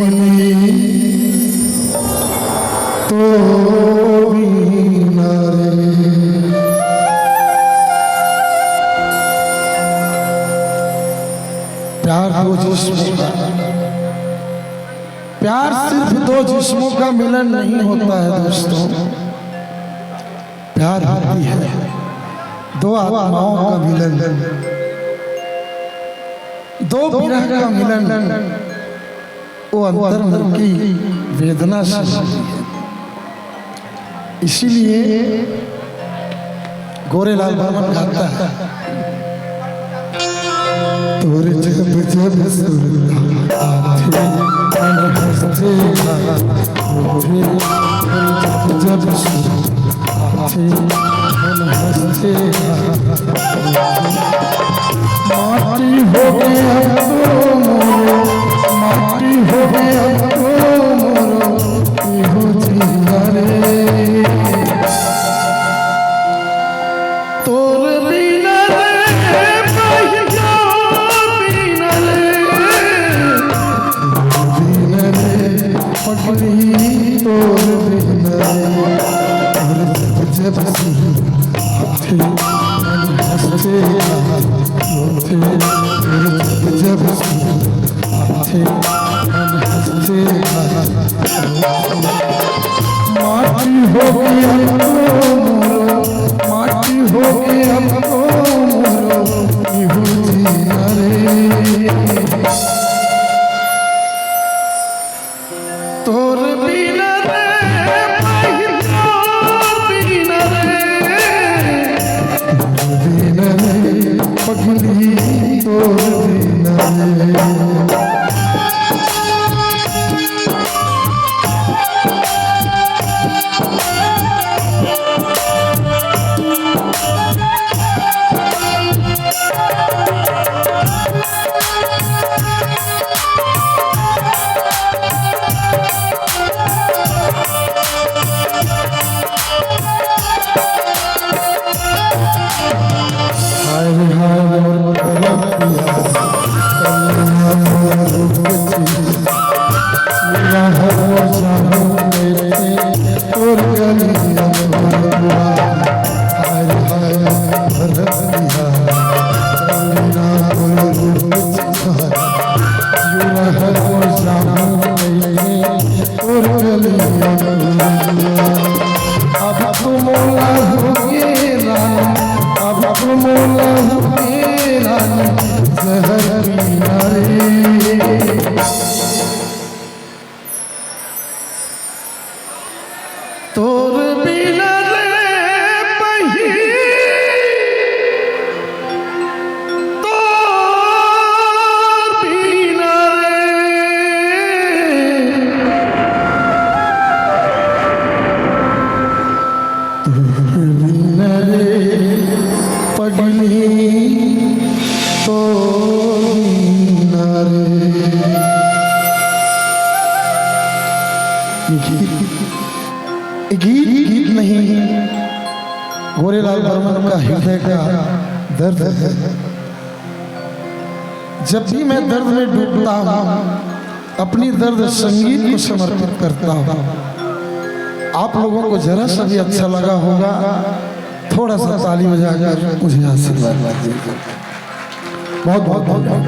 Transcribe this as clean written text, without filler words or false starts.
पगली तो भी न रे। प्यार दो जिस्मों का, प्यार सिर्फ दो जिस्मों का मिलन नहीं होता है दोस्तों। प्यार होती है दो आत्माओं का मिलन, दो विरह का मिलन। वो अंतर की वेदना से होती है। इसीलिए गोरेलाल बर्मन गाता है, तोरे जब जब सुरता आथे मन हंसते आथे, जब सुरता आथे मन हंसते माटी हो गया तो मोरो, माटी हो गया तो मोरो इहो जिया रे। तोर बिना रे पहिया बिना रे पगली तोर बिना रे। जब आथे मन हंसते जब आथे मन हंसते माटी हो गया तो मोरो, माटी हो गया तो मोरो इहो जिया रे। तोर बिना रे पहिया बिना रे पगली तोर बिना रे। तोर बिना रे पहिया तोर बिना रे पगली तो बिना रे। गीत नहीं, गोरेलाल बर्मन का हृदय का दर्द है। जब भी मैं दर्द में डूबता हूँ अपनी दर्द संगीत को समर्पित करता हूँ। आप लोगों को जरा सा भी अच्छा लगा होगा, थोड़ा सा ताली बजाकर मुझे आशीर्वाद दीजिए। बहुत बहुत धन्यवाद।